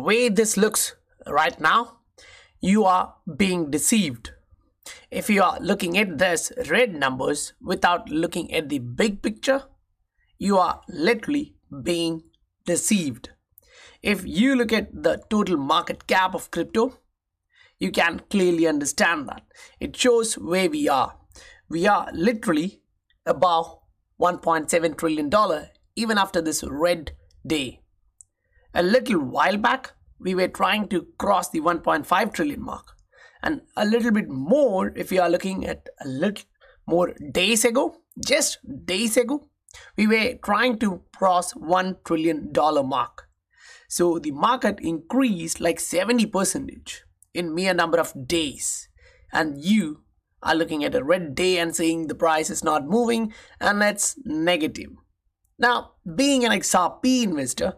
way this looks right now, you are being deceived. If you are looking at this red numbers without looking at the big picture, you are literally being deceived. If you look at the total market cap of crypto, you can clearly understand that. It shows where we are. We are literally above $1.7 trillion even after this red day. A little while back, we were trying to cross the 1.5 trillion mark. And a little bit more, if you are looking at a little more days ago, just days ago, we were trying to cross $1 trillion mark. So the market increased like 70% in mere number of days. And you are looking at a red day and saying the price is not moving and it's negative. Now, being an XRP investor,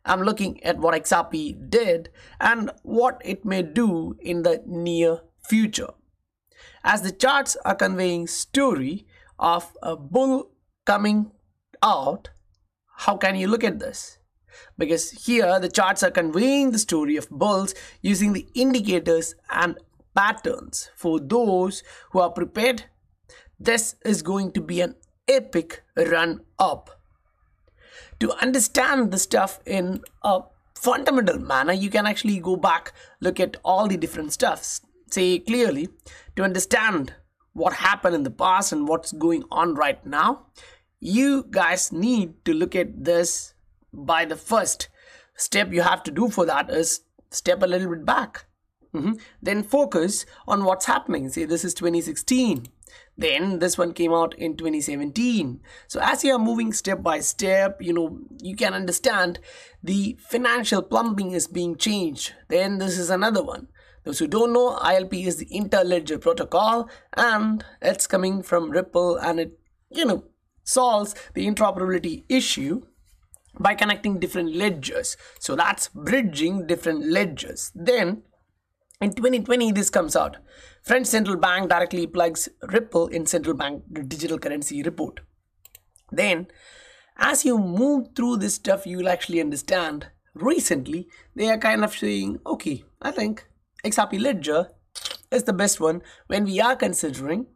I'm looking at what Xrp did and what it may do in the near future. As the charts are conveying story of a bull coming out, how can you look at this? Because here the charts are conveying the story of bulls using the indicators and patterns. For those who are prepared, this is going to be an epic run up. To understand the stuff in a fundamental manner, you can actually go back, look at all the different stuffs, say clearly, to understand what happened in the past and what's going on right now. You guys need to look at this by the first step you have to do for that is step a little bit back. Then focus on what's happening. Say this is 2016. Then this one came out in 2017. So as you are moving step by step, you can understand the financial plumbing is being changed. Then this is another one. Those who don't know, ILP is the Interledger Protocol and it's coming from Ripple and it, solves the interoperability issue by connecting different ledgers. So that's bridging different ledgers. Then in 2020, this comes out. French central bank directly plugs Ripple in central bank digital currency report. Then, as you move through this stuff, you will actually understand. Recently, they are kind of saying, okay, I think XRP Ledger is the best one when we are considering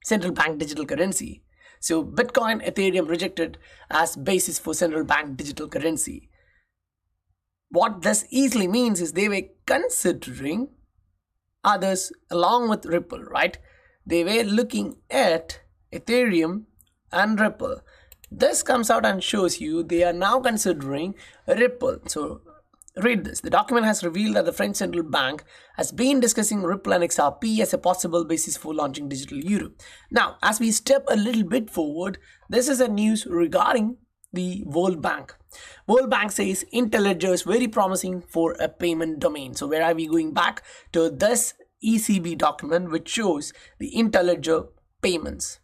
central bank digital currency. So, Bitcoin, Ethereum rejected as basis for central bank digital currency. What this easily means is they were considering others along with Ripple, right? They were looking at Ethereum and Ripple. This comes out and shows you they are now considering Ripple. So read this. The document has revealed that the French central bank has been discussing Ripple and XRP as a possible basis for launching digital euro. Now, as we step a little bit forward, this is a news regarding the World Bank. World Bank says Interledger is very promising for a payment domain. So where are we going back to this ECB document which shows the Interledger payments,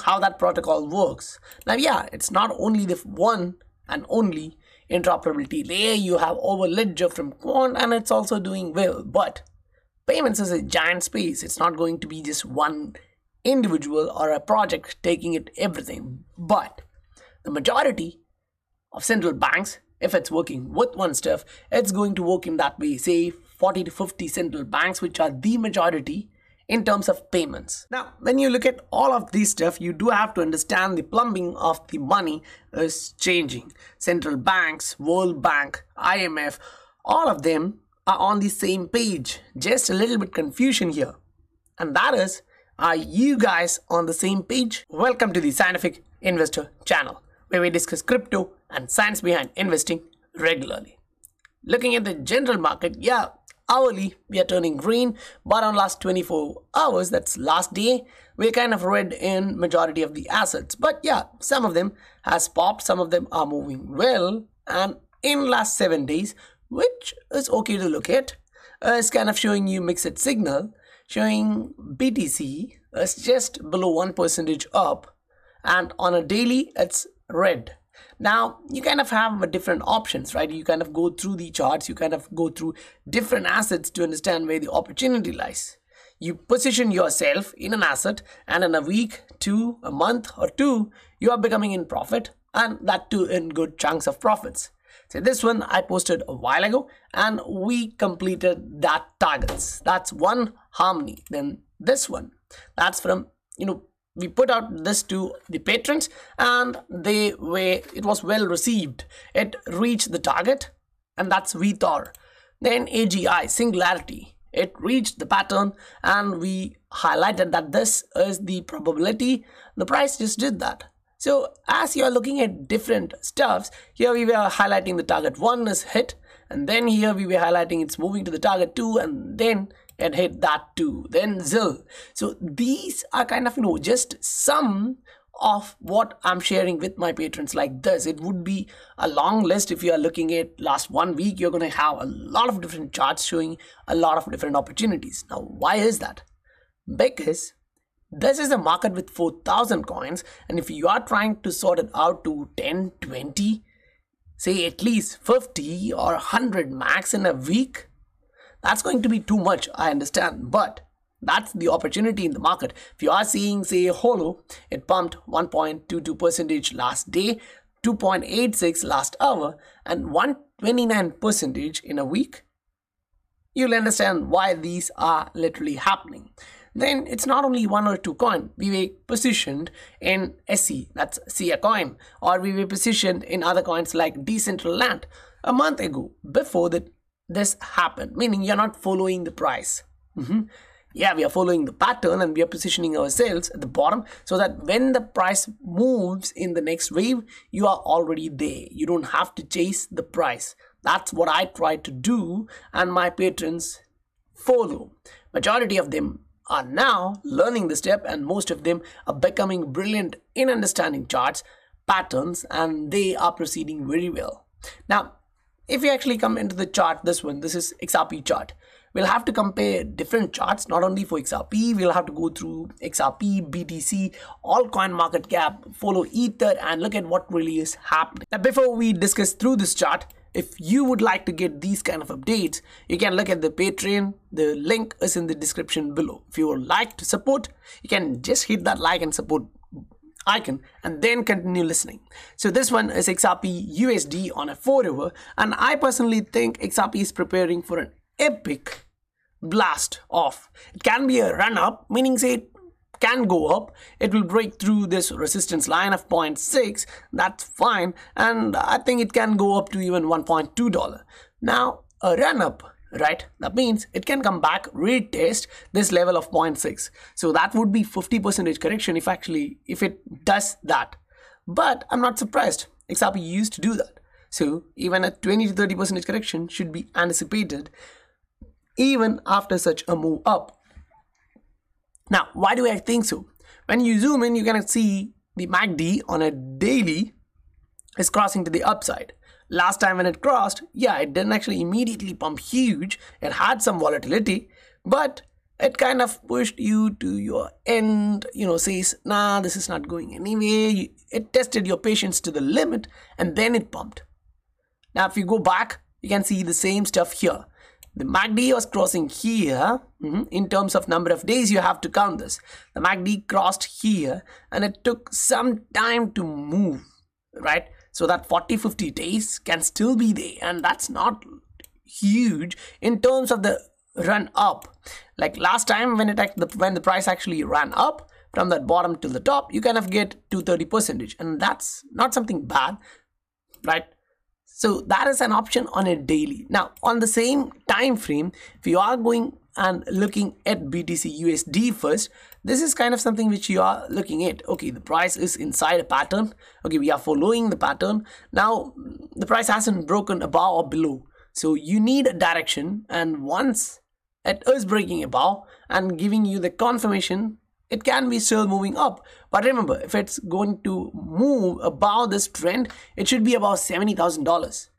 how that protocol works. Now yeah, it's not only the one and only interoperability layer. You have over ledger from Quant and it's also doing well, but payments is a giant space. It's not going to be just one individual or a project taking it everything, but the majority of central banks, if it's working with one stuff, it's going to work in that way. Say 40 to 50 central banks, which are the majority in terms of payments. Now, when you look at all of these stuff, you do have to understand the plumbing of the money is changing. Central banks, World Bank, IMF, all of them are on the same page. Just a little bit confusion here. And that is, are you guys on the same page? Welcome to the Scientific Investor channel, where we discuss crypto and science behind investing regularly. Looking at the general market, yeah, hourly we are turning green, but on last 24 hours, that's last day, we're kind of red in majority of the assets. But yeah, some of them has popped, some of them are moving well, and in last 7 days, which is okay to look at, is kind of showing you mixed signal, showing BTC is just below 1% up, and on a daily it's red. Now you kind of have different options, right? You kind of go through the charts, you kind of go through different assets to understand where the opportunity lies. You position yourself in an asset, and in a week, a month or two, you are becoming in profit, and that too in good chunks of profits. So this one I posted a while ago and we completed that targets. That's one harmony. Then this one, that's from, we put out this to the patrons and it was well received. It reached the target, and that's VTOR. Then AGI, singularity, it reached the pattern and we highlighted that this is the probability. The price just did that. So as you are looking at different stuffs, here we were highlighting the target 1 is hit, and then here we were highlighting it's moving to the target 2, and then it hit that 2, then ZIL. So these are kind of, just some of what I'm sharing with my patrons like this. It would be a long list. If you are looking at last 1 week, you're going to have a lot of different charts showing a lot of different opportunities. Now, why is that? Because this is a market with 4,000 coins, and if you are trying to sort it out to 10, 20, say at least 50 or 100 max in a week, that's going to be too much, I understand, but that's the opportunity in the market. If you are seeing, say, Holo, it pumped 1.22% last day, 2.86 last hour, and 129% in a week, you'll understand why these are literally happening. Then it's not only 1 or 2 coin. We were positioned in SC, that's SIA coin, or we were positioned in other coins like Decentraland a month ago before this happened, meaning you're not following the price. Yeah, we are following the pattern and we are positioning ourselves at the bottom so that when the price moves in the next wave, you are already there. You don't have to chase the price. That's what I try to do, and my patrons follow. Majority of them are now learning the step, and most of them are becoming brilliant in understanding charts, patterns, and they are proceeding very well. Now, if you actually come into the chart, this is XRP chart. We'll have to compare different charts, not only for XRP, we'll have to go through XRP, BTC, all coin market cap, follow Ether, and look at what really is happening. Now, before we discuss through this chart, if you would like to get these kind of updates, you can look at the Patreon. The link is in the description below. If you would like to support, you can just hit that like and support icon and then continue listening. So this one is XRP USD on a 4-hour, and I personally think XRP is preparing for an epic blast off. It can be a run up, meaning say it can go up. It will break through this resistance line of 0.6. That's fine, and I think it can go up to even $1.2. Now a run up, right? That means it can come back, retest this level of 0.6. So that would be 50% correction if it does that. But I'm not surprised. XRP used to do that. So even a 20 to 30% correction should be anticipated even after such a move up. Now, why do I think so? When you zoom in, you can see the MACD on a daily is crossing to the upside. Last time when it crossed, yeah, it didn't actually immediately pump huge. It had some volatility, but it kind of pushed you to your end, says, nah, this is not going anywhere. It tested your patience to the limit, and then it pumped. Now, if you go back, you can see the same stuff here. The MACD was crossing here. In terms of number of days, you have to count this. The MACD crossed here, and it took some time to move, right? So that 40-50 days can still be there, and that's not huge in terms of the run up. Like last time when the price actually ran up from that bottom to the top, you kind of get to 30%, and that's not something bad, right? So that is an option on a daily. Now on the same time frame, if you are going and looking at BTC USD first, this is kind of something which you are looking at. Okay, the price is inside a pattern. Okay, we are following the pattern. Now the price hasn't broken above or below, so you need a direction, and once it is breaking above and giving you the confirmation, it can be still moving up. But remember, if it's going to move above this trend, it should be about $70,000.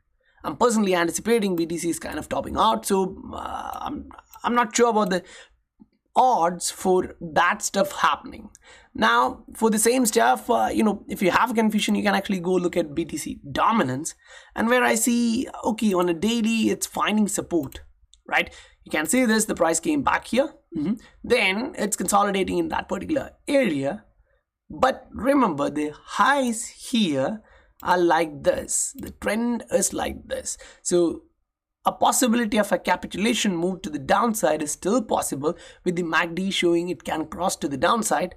I'm personally anticipating BTC is kind of topping out, so I'm not sure about the odds for that stuff happening. Now for the same stuff, if you have confusion, you can actually go look at BTC dominance, and where I see, okay, on a daily it's finding support, right? You can see this, the price came back here, then it's consolidating in that particular area. But remember, the highs here are like this. The trend is like this. So a possibility of a capitulation move to the downside is still possible, with the MACD showing it can cross to the downside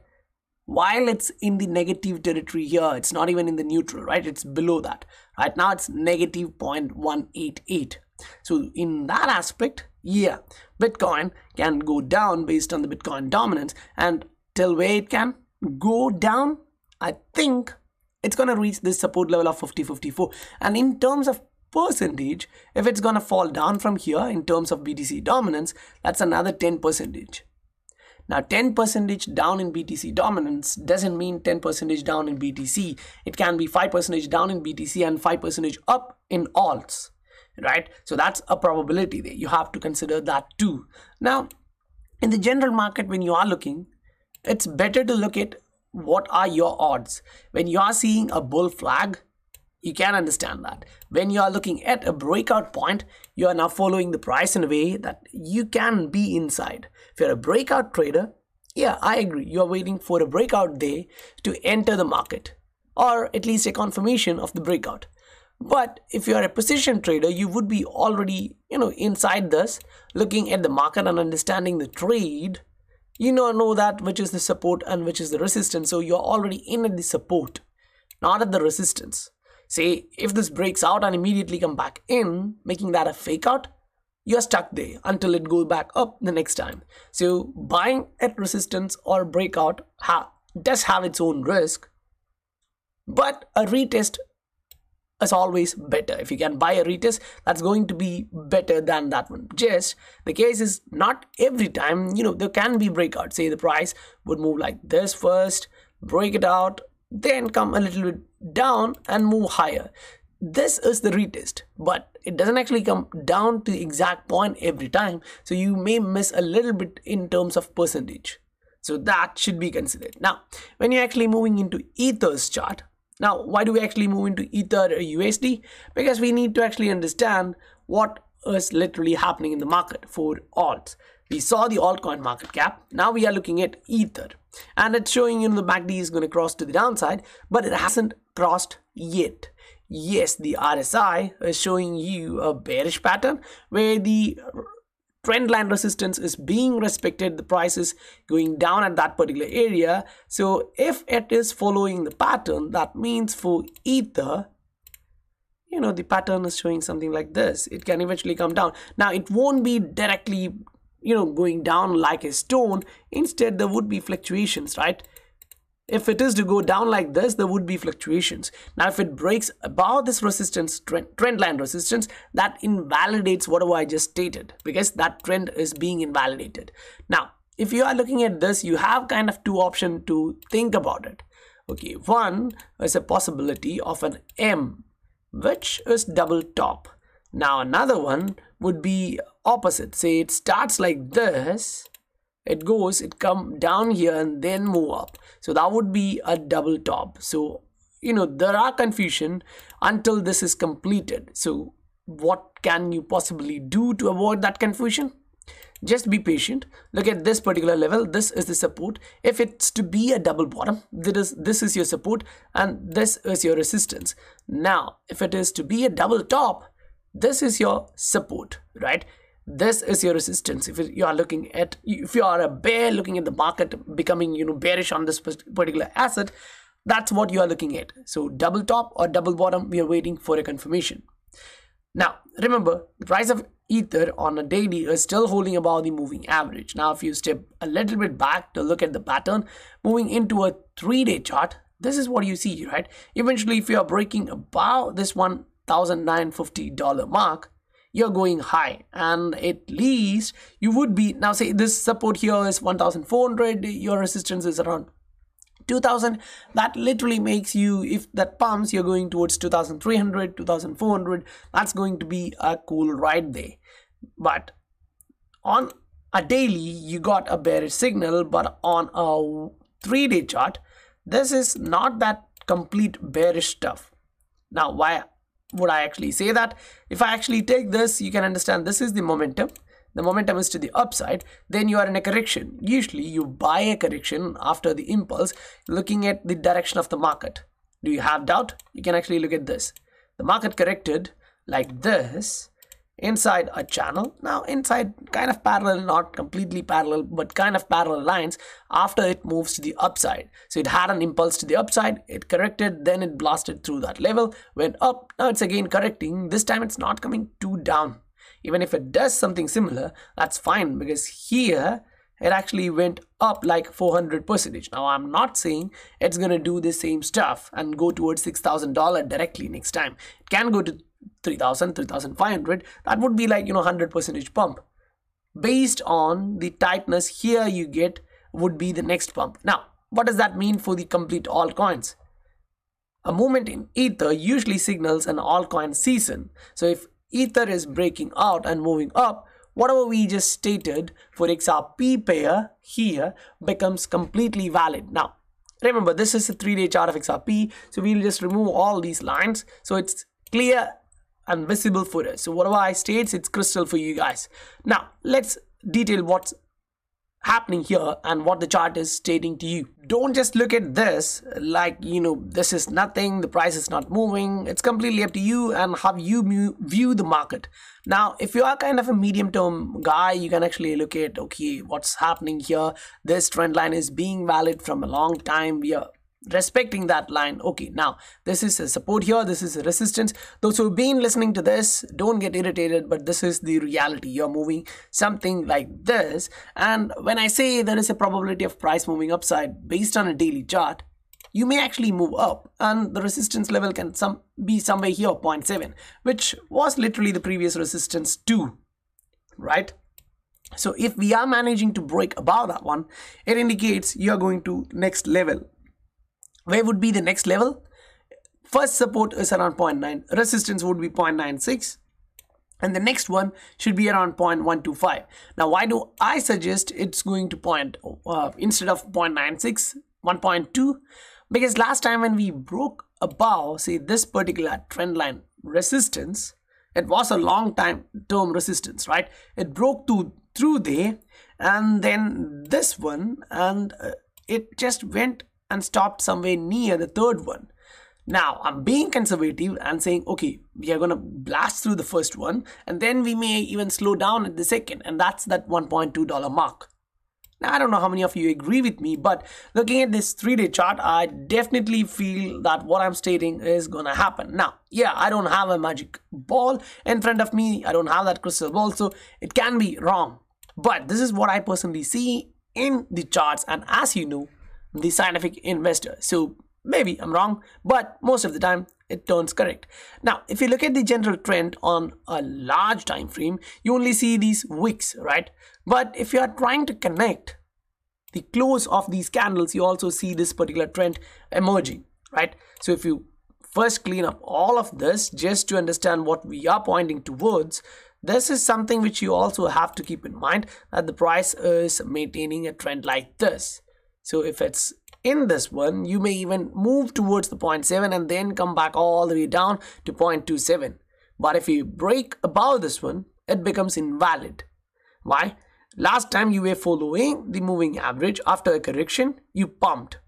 while it's in the negative territory here. It's not even in the neutral, right? It's below that. Right now it's negative 0.188. So in that aspect, yeah, Bitcoin can go down based on the Bitcoin dominance, and till where it can go down, I think it's going to reach this support level of 50.54. And in terms of percentage, if it's going to fall down from here in terms of BTC dominance, that's another 10%. Now 10% down in BTC dominance doesn't mean 10% down in BTC. It can be 5% down in BTC and 5% up in alts, right? So that's a probability there. You have to consider that too. Now in the general market, when you are looking, it's better to look at what are your odds. When you are seeing a bull flag, you can understand that. When you are looking at a breakout point, you are now following the price in a way that you can be inside. If you're a breakout trader, yeah, I agree. You are waiting for a breakout day to enter the market, or at least a confirmation of the breakout. But if you are a position trader, you would be already, inside this, looking at the market and understanding the trade. You know that which is the support and which is the resistance. So you're already in at the support, not at the resistance. Say if this breaks out and immediately come back in, making that a fake out, you're stuck there until it goes back up the next time. So buying at resistance or breakout does have its own risk, but a retest is always better. If you can buy a retest, that's going to be better than that one. Just the case is not every time, there can be breakouts. Say the price would move like this first, break it out, then come a little bit down and move higher. This is the retest, but it doesn't actually come down to the exact point every time. So you may miss a little bit in terms of percentage. So that should be considered. Now, when you're actually moving into Ether's chart, now why do we actually move into Ether or USD? Because we need to actually understand what is literally happening in the market for alts. We saw the altcoin market cap. Now we are looking at Ether, and it's showing the MACD is going to cross to the downside, but it hasn't crossed yet. Yes, the RSI is showing you a bearish pattern where the trend line resistance is being respected. The price is going down at that particular area. So if it is following the pattern, that means for Ether, the pattern is showing something like this. It can eventually come down. Now it won't be directly going down like a stone. Instead, there would be fluctuations, right? If it is to go down like this, there would be fluctuations. Now, if it breaks above this resistance, trend line resistance, that invalidates whatever I just stated, because that trend is being invalidated. Now, if you are looking at this, you have kind of two options to think about it. Okay, one is a possibility of an M, which is double top. Now, another one would be opposite. Say it starts like this, it come down here and then move up. So that would be a double top. So there are confusion until this is completed. So what can you possibly do to avoid that confusion? Just be patient. Look at this particular level. This is the support. If it's to be a double bottom, this is your support and this is your resistance. Now if it is to be a double top, this is your support, right? This is your resistance. If you are a bear looking at the market becoming bearish on this particular asset, that's what you are looking at. So double top or double bottom, we are waiting for a confirmation. Now remember, the price of Ether on a daily is still holding above the moving average. Now if you step a little bit back to look at the pattern, moving into a 3-day chart, this is what you see, right? Eventually, if you are breaking above this $1,950 mark, you're going high, and at least you would be, now say this support here is 1,400, your resistance is around 2,000. That literally makes you, if that pumps, you're going towards 2,300, 2,400. That's going to be a cool ride there. But on a daily, you got a bearish signal, but on a 3-day chart, this is not that complete bearish stuff. Now, why would I actually say that? If I actually take this, you can understand this is the momentum. The momentum is to the upside. Then you are in a correction. Usually you buy a correction after the impulse, looking at the direction of the market. Do you have doubt? You can actually look at this. The market corrected like this inside a channel. Now inside kind of parallel, not completely parallel, but kind of parallel lines after it moves to the upside. So it had an impulse to the upside, it corrected, then it blasted through that level, went up. Now it's again correcting. This time it's not coming too down. Even if it does something similar, that's fine, because here it actually went up like 400%. Now I'm not saying it's going to do the same stuff and go towards $6,000 directly next time. It can go to 3,000, 3,500. That would be like 100% pump. Based on the tightness here you get would be the next pump. Now what does that mean for the complete altcoins? A movement in Ether usually signals an altcoin season. So if Ether is breaking out and moving up, whatever we just stated for XRP pair here becomes completely valid. Now, remember, this is a 3-day chart of XRP, so we'll just remove all these lines so it's clear and visible for us. So whatever I state, it's crystal for you guys. Now, let's detail what's happening here and what the chart is stating to you. Don't just look at this like, this is nothing, the price is not moving. It's completely up to you and how you view the market. Now, if you are kind of a medium term guy, you can actually look at, okay, what's happening here. This trend line is being valid from a long time. We are respecting that line. Okay, now this is a support here, this is a resistance. Those who've been listening to this, don't get irritated, but this is the reality. You're moving something like this, and when I say there is a probability of price moving upside based on a daily chart, you may actually move up, and the resistance level can be somewhere here, 0.7, which was literally the previous resistance too, right? So if we are managing to break above that one, it indicates you're going to next level. Where would be the next level? First support is around 0.9, resistance would be 0.96, and the next one should be around 0.125. Now, why do I suggest it's going to instead of 0.96, 1.2? Because last time when we broke above, say, this particular trend line resistance, it was a long time term resistance, right? It broke through there, and then this one, and it just went and stopped somewhere near the third one. Now I'm being conservative and saying, okay, we are gonna blast through the first one, and then we may even slow down at the second, and that's that $1.2 mark. Now I don't know how many of you agree with me, but looking at this 3-day chart, I definitely feel that what I'm stating is gonna happen. Now, yeah, I don't have a magic ball in front of me, I don't have that crystal ball, so it can be wrong, but this is what I personally see in the charts, and as you know, the scientific investor. So maybe I'm wrong, but most of the time it turns correct. Now, if you look at the general trend on a large time frame, you only see these wicks, right? But if you are trying to connect the close of these candles, you also see this particular trend emerging, right? So if you first clean up all of this just to understand what we are pointing towards, this is something which you also have to keep in mind, that the price is maintaining a trend like this. So if it's in this one, you may even move towards the 0.7 and then come back all the way down to 0.27. But if you break above this one, it becomes invalid. Why? Last time you were following the moving average, after a correction, you pumped.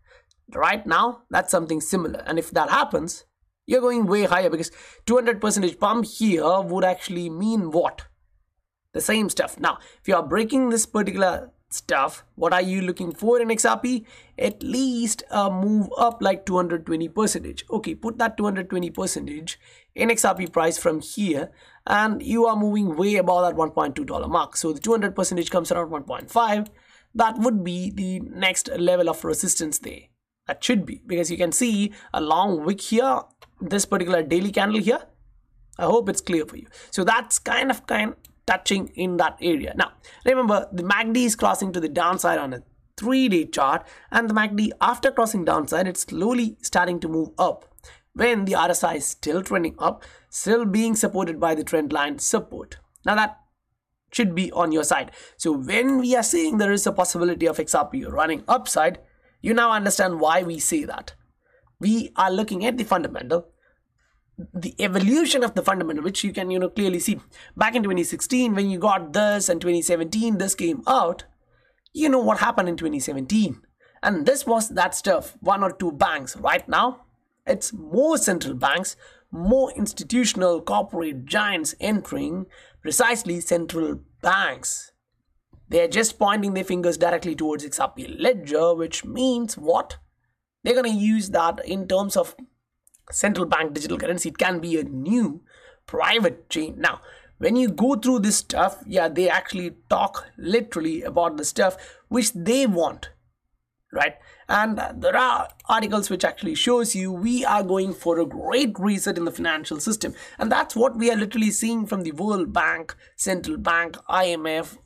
Right now, that's something similar. And if that happens, you're going way higher, because 200% pump here would actually mean what? The same stuff. Now, if you are breaking this particular stuff, what are you looking for in XRP? At least a move up like 220%. Okay, put that 220% in XRP price from here, and you are moving way above that $1.2 mark. So the 200% comes around 1.5. That would be the next level of resistance there. That should be, because you can see a long wick here, this particular daily candle here. I hope it's clear for you. So that's kind of touching in that area. Now remember, the MACD is crossing to the downside on a 3-day chart, and the MACD, after crossing downside, it's slowly starting to move up, when the RSI is still trending up, still being supported by the trend line support. Now that should be on your side. So when we are saying there is a possibility of XRP running upside, you now understand why we say that. We are looking at the fundamental, the evolution of the fundamental, which you can clearly see. Back in 2016, when you got this, and 2017 this came out, you know what happened in 2017, and this was that stuff, 1 or 2 banks. Right now It's more central banks, more institutional corporate giants entering precisely central banks. They are just pointing their fingers directly towards XRP ledger, which means what? They're going to use that in terms of central bank digital currency. It can be a new private chain. Now, when you go through this stuff, yeah, they actually talk literally about the stuff which they want, right? And there are articles which actually shows you we are going for a great reset in the financial system, and that's what we are literally seeing from the World Bank, Central Bank, IMF,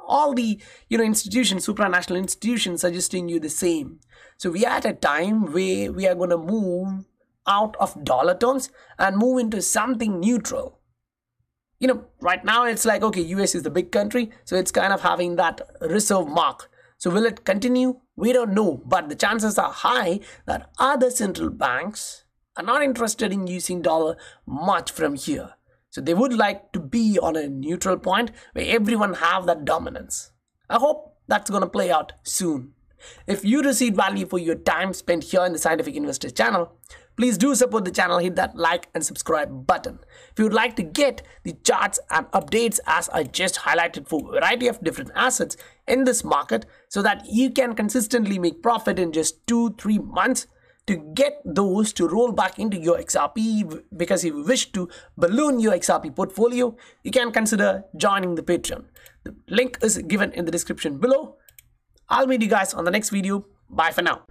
all the institutions, supranational institutions suggesting you the same. So we are at a time where we are going to move out of dollar terms and move into something neutral. Right now it's like, okay, US is the big country, so it's kind of having that reserve mark. So will it continue? We don't know, but the chances are high that other central banks are not interested in using dollar much from here. So they would like to be on a neutral point where everyone have that dominance. I hope that's going to play out soon. If you received value for your time spent here in the Scientific Investor channel, please do support the channel, hit that like and subscribe button. If you would like to get the charts and updates as I just highlighted for a variety of different assets in this market so that you can consistently make profit in just 2-3 months, to get those to roll back into your XRP, because if you wish to balloon your XRP portfolio, you can consider joining the Patreon. The link is given in the description below. I'll meet you guys on the next video. Bye for now.